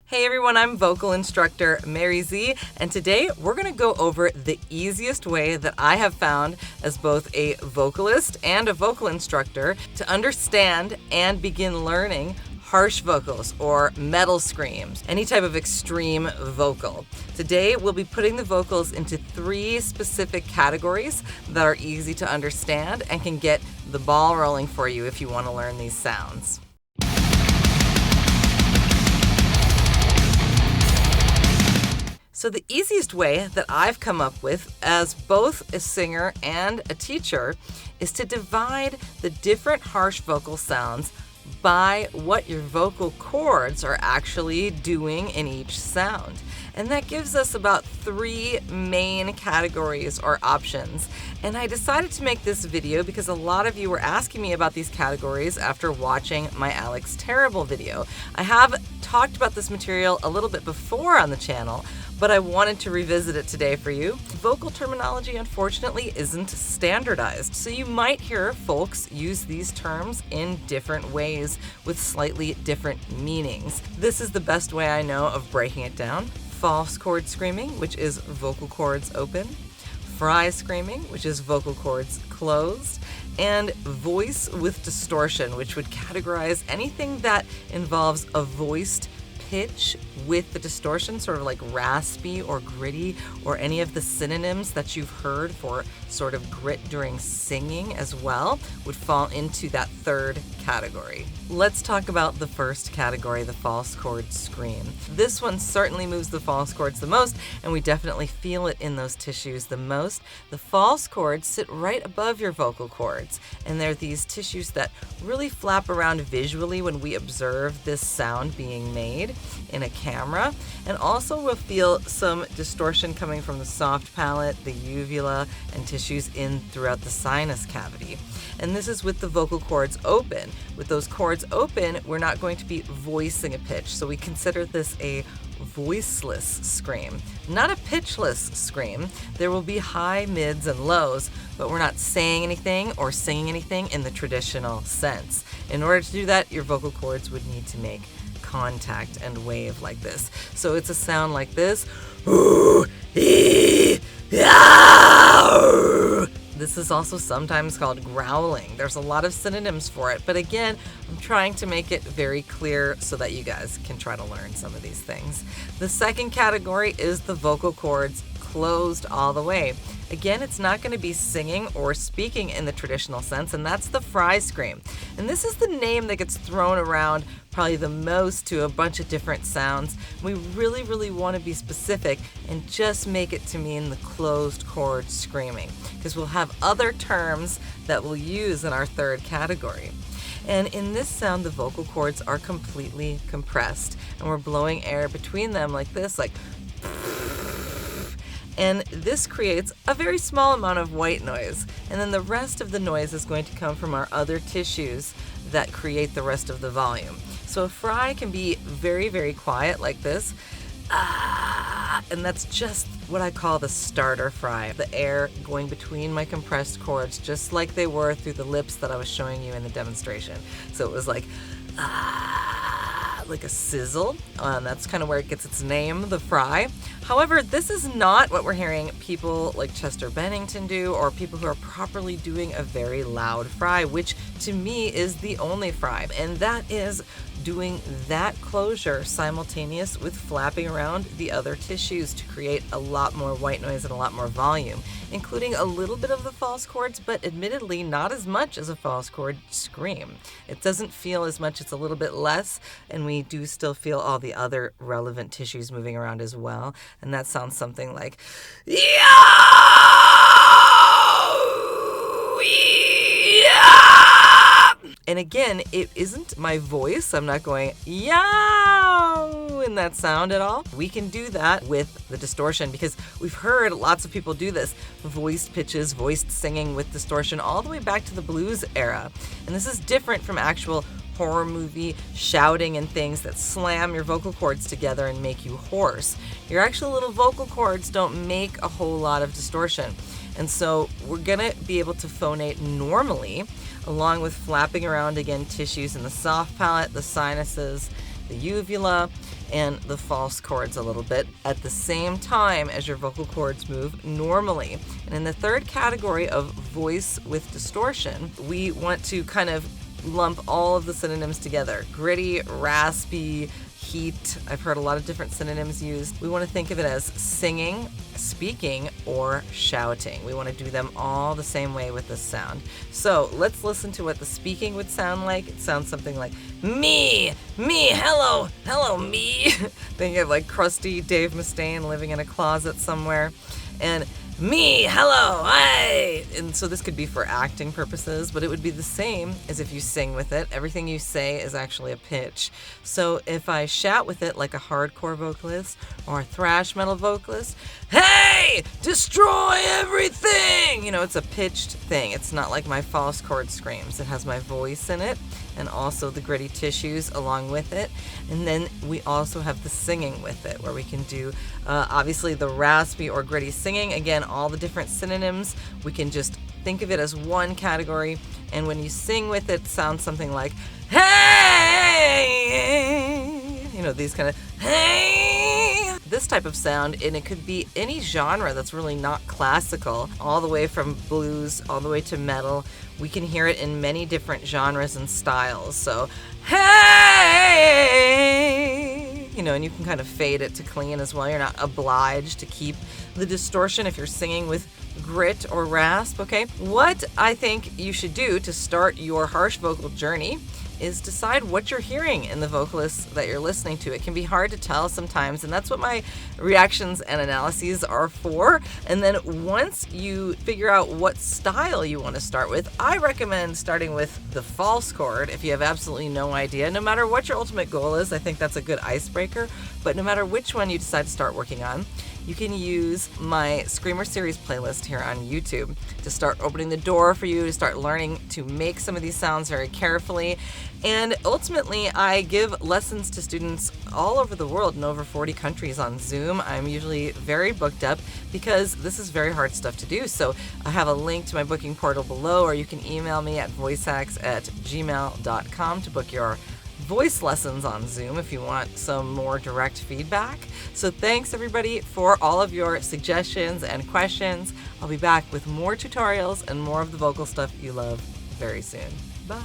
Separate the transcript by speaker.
Speaker 1: Hey everyone, I'm vocal instructor Mary Z, and today we're going to go over the easiest way that I have found as both a vocalist and a vocal instructor to understand and begin learning harsh vocals or metal screams, any type of extreme vocal. Today we'll be putting the vocals into 3 specific categories that are easy to understand and can get the ball rolling for you if you want to learn these sounds. So the easiest way that I've come up with as both a singer and a teacher is to divide the different harsh vocal sounds by what your vocal cords are actually doing in each sound. And that gives us about 3 main categories or options. And I decided to make this video because a lot of you were asking me about these categories after watching my Alex Terrible video. I have talked about this material a little bit before on the channel, but I wanted to revisit it today for you. Vocal terminology, unfortunately, isn't standardized, so you might hear folks use these terms in different ways with slightly different meanings. This is the best way I know of breaking it down. False chord screaming, which is vocal cords open. Fry screaming, which is vocal cords closed. And voice with distortion, which would categorize anything that involves a voiced pitch with the distortion, sort of like raspy or gritty, or any of the synonyms that you've heard for sort of grit during singing as well would fall into that 3rd category. Let's talk about the first category, the false chord scream. This one certainly moves the false chords the most, and we definitely feel it in those tissues the most. The false chords sit right above your vocal cords, and they're these tissues that really flap around visually when we observe this sound being made in a camera. And also we'll feel some distortion coming from the soft palate, the uvula, and tissues in throughout the sinus cavity. And this is with the vocal cords open. With those cords open, we're not going to be voicing a pitch, so we consider this a voiceless scream, not a pitchless scream. There will be high, mids, and lows, but we're not saying anything or singing anything in the traditional sense. In order to do that, your vocal cords would need to make contact and wave like this. So it's a sound like this. This is also sometimes called growling. There's a lot of synonyms for it, but again, I'm trying to make it very clear so that you guys can try to learn some of these things. The second category is the vocal cords closed all the way. Again, it's not going to be singing or speaking in the traditional sense, and that's the fry scream. And this is the name that gets thrown around probably the most to a bunch of different sounds. We really want to be specific and just make it to mean the closed chord screaming, because we'll have other terms that we'll use in our 3rd category. And in this sound, the vocal cords are completely compressed, and we're blowing air between them like this, like. And this creates a very small amount of white noise. And then the rest of the noise is going to come from our other tissues that create the rest of the volume. So a fry can be very quiet like this. And that's just what I call the starter fry. The air going between my compressed cords, just like they were through the lips that I was showing you in the demonstration. So it was like a sizzle. That's kind of where it gets its name, the fry. However, this is not what we're hearing people like Chester Bennington do, or people who are properly doing a very loud fry, which to me is the only fry. And that is doing that closure simultaneous with flapping around the other tissues to create a lot more white noise and a lot more volume, including a little bit of the false chords, but admittedly not as much as a false chord scream. It doesn't feel as much, it's a little bit less, and we do still feel all the other relevant tissues moving around as well. And that sounds something like, and again, it isn't my voice. I'm not going yow in that sound at all. We can do that with the distortion because we've heard lots of people do this. Voiced pitches, voiced singing with distortion all the way back to the blues era. And this is different from actual horror movie shouting and things that slam your vocal cords together and make you hoarse. Your actual little vocal cords don't make a whole lot of distortion. And so we're gonna be able to phonate normally, along with flapping around again tissues in the soft palate, the sinuses, the uvula, and the false chords a little bit at the same time as your vocal cords move normally. And in the third category of voice with distortion, we want to kind of lump all of the synonyms together. Gritty, raspy, heat. I've heard a lot of different synonyms used. We want to think of it as singing, speaking, or shouting. We want to do them all the same way with this sound. So let's listen to what the speaking would sound like. It sounds something like me, hello, me. Think of like crusty Dave Mustaine living in a closet somewhere. And me, hello, hi. And so this could be for acting purposes, but it would be the same as if you sing with it. Everything you say is actually a pitch. So if I shout with it like a hardcore vocalist or a thrash metal vocalist, hey, destroy everything! It's a pitched thing. It's not like my false chord screams. It has my voice in it and also the gritty tissues along with it. And then we also have the singing with it, where we can do obviously the raspy or gritty singing. Again, all the different synonyms. We can just think of it as one category. And when you sing with it, sounds something like, hey! These kind of, hey! This type of sound, and it could be any genre that's really not classical, all the way from blues, all the way to metal. We can hear it in many different genres and styles. So, hey! And you can kind of fade it to clean as well. You're not obliged to keep the distortion if you're singing with grit or rasp, okay? What I think you should do to start your harsh vocal journey is decide what you're hearing in the vocalists that you're listening to. It can be hard to tell sometimes, and that's what my reactions and analyses are for. And then once you figure out what style you want to start with, I recommend starting with the false chord if you have absolutely no idea. No matter what your ultimate goal is, I think that's a good icebreaker. But no matter which one you decide to start working on, you can use my Screamer Series playlist here on YouTube to start opening the door for you to start learning to make some of these sounds very carefully. And ultimately, I give lessons to students all over the world in over 40 countries on Zoom. I'm usually very booked up because this is very hard stuff to do. So I have a link to my booking portal below, or you can email me at voicehacks@gmail.com to book your voice lessons on Zoom if you want some more direct feedback. So thanks everybody for all of your suggestions and questions. I'll be back with more tutorials and more of the vocal stuff you love very soon. Bye.